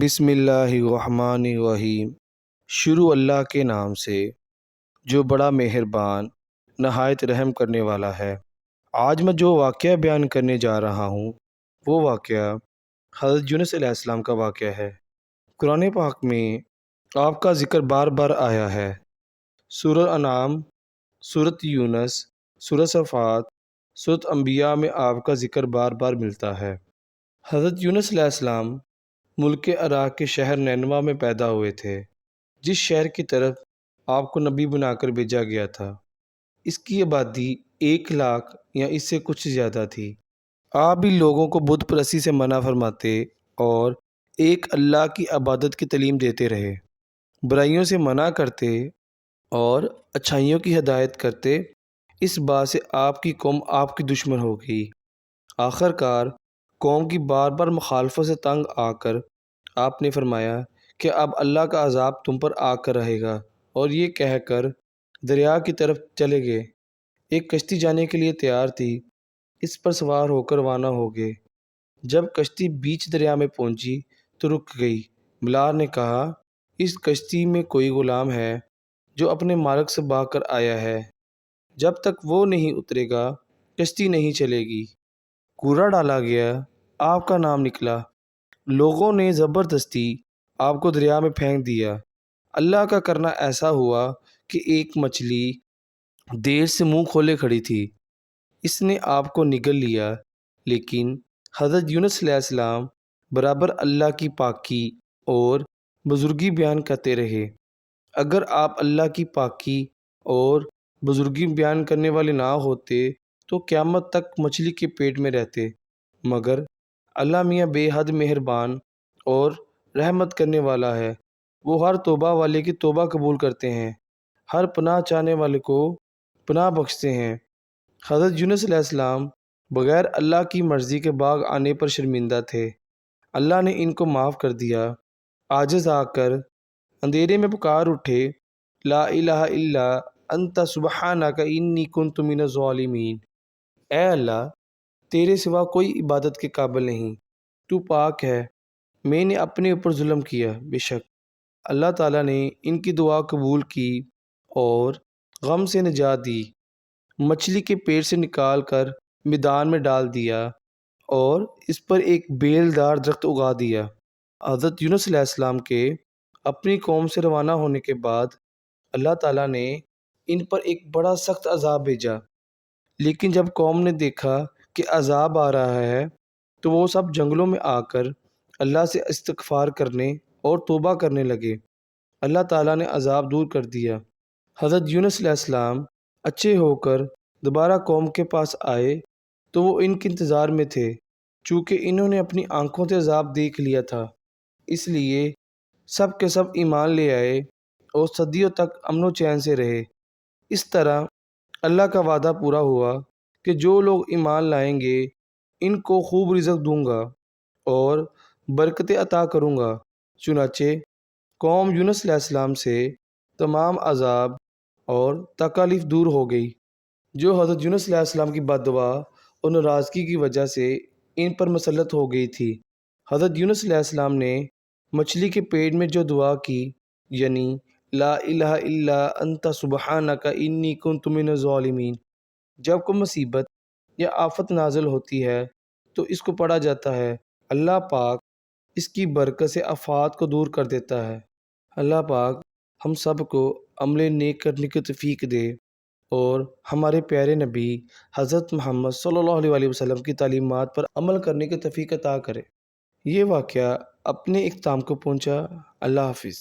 بسم اللہ الرحمن الرحیم۔ شروع اللہ کے نام سے جو بڑا مہربان نہایت رحم کرنے والا ہے۔ آج میں جو واقعہ بیان کرنے جا رہا ہوں وہ واقعہ حضرت یونس علیہ السلام کا واقعہ ہے۔ قرآن پاک میں آپ کا ذکر بار بار آیا ہے۔ سورہ انعام، سورۃ یونس، سورہ صفات، سورۃ انبیاء میں آپ کا ذکر بار بار ملتا ہے۔ حضرت یونس علیہ السلام ملک عراق کے شہر نینوا میں پیدا ہوئے تھے، جس شہر کی طرف آپ کو نبی بنا کر بھیجا گیا تھا۔ اس کی آبادی 1 لاکھ یا اس سے کچھ زیادہ تھی۔ آپ بھی لوگوں کو بت پرستی سے منع فرماتے اور ایک اللہ کی عبادت کی تعلیم دیتے رہے، برائیوں سے منع کرتے اور اچھائیوں کی ہدایت کرتے۔ اس بات سے آپ کی قوم آپ کی دشمن ہو گئی۔ آخر کار قوم کی بار بار مخالفت سے تنگ آ کر آپ نے فرمایا کہ اب اللہ کا عذاب تم پر آ کر رہے گا، اور یہ کہہ کر دریا کی طرف چلے گئے۔ ایک کشتی جانے کے لیے تیار تھی، اس پر سوار ہو کر روانہ ہو گئے۔ جب کشتی بیچ دریا میں پہنچی تو رک گئی۔ ملار نے کہا، اس کشتی میں کوئی غلام ہے جو اپنے مالک سے بھاگ کر آیا ہے، جب تک وہ نہیں اترے گا کشتی نہیں چلے گی۔ کوڑا ڈالا گیا، آپ کا نام نکلا، لوگوں نے زبردستی آپ کو دریا میں پھینک دیا۔ اللہ کا کرنا ایسا ہوا کہ ایک مچھلی دیر سے منہ کھولے کھڑی تھی، اس نے آپ کو نگل لیا۔ لیکن حضرت یونس علیہ السلام برابر اللہ کی پاکی اور بزرگی بیان کرتے رہے۔ اگر آپ اللہ کی پاکی اور بزرگی بیان کرنے والے نہ ہوتے تو قیامت تک مچھلی کے پیٹ میں رہتے، مگر اللہ میاں بے حد مہربان اور رحمت کرنے والا ہے۔ وہ ہر توبہ والے کی توبہ قبول کرتے ہیں، ہر پناہ چاہنے والے کو پناہ بخشتے ہیں۔ حضرت یونس علیہ السلام بغیر اللہ کی مرضی کے باغ آنے پر شرمندہ تھے۔ اللہ نے ان کو معاف کر دیا۔ عاجز آ کر اندھیرے میں پکار اٹھے، لا الہ الا انت سبحانک انی کنت من الظالمین۔ اے اللہ، تیرے سوا کوئی عبادت کے قابل نہیں، تو پاک ہے، میں نے اپنے اوپر ظلم کیا۔ بے شک اللہ تعالیٰ نے ان کی دعا قبول کی اور غم سے نجات دی، مچھلی کے پیٹ سے نکال کر میدان میں ڈال دیا اور اس پر ایک بیل دار درخت اگا دیا۔ حضرت یونس علیہ السلام کے اپنی قوم سے روانہ ہونے کے بعد اللہ تعالیٰ نے ان پر ایک بڑا سخت عذاب بھیجا، لیکن جب قوم نے دیکھا کہ عذاب آ رہا ہے تو وہ سب جنگلوں میں آ کر اللہ سے استغفار کرنے اور توبہ کرنے لگے۔ اللہ تعالیٰ نے عذاب دور کر دیا۔ حضرت یونس علیہ السلام اچھے ہو کر دوبارہ قوم کے پاس آئے تو وہ ان کے انتظار میں تھے، چونکہ انہوں نے اپنی آنکھوں سے عذاب دیکھ لیا تھا، اس لیے سب کے سب ایمان لے آئے اور صدیوں تک امن و چین سے رہے۔ اس طرح اللہ کا وعدہ پورا ہوا کہ جو لوگ ایمان لائیں گے ان کو خوب رزق دوں گا اور برکتیں عطا کروں گا۔ چنانچہ قوم یونس علیہ السلام سے تمام عذاب اور تکالیف دور ہو گئی جو حضرت یونس علیہ السلام کی بد دعا اور ناراضگی کی وجہ سے ان پر مسلط ہو گئی تھی۔ حضرت یونس علیہ السلام نے مچھلی کے پیٹ میں جو دعا کی، یعنی لا الہ الا انت سبحانک انی کنت من الظالمین، جب کوئی مصیبت یا آفت نازل ہوتی ہے تو اس کو پڑھا جاتا ہے، اللہ پاک اس کی برکت سے آفات کو دور کر دیتا ہے۔ اللہ پاک ہم سب کو عمل نیک کرنے کی توفیق دے اور ہمارے پیارے نبی حضرت محمد صلی اللہ علیہ وسلم کی تعلیمات پر عمل کرنے کی توفیق عطا کرے۔ یہ واقعہ اپنے اختتام کو پہنچا۔ اللہ حافظ۔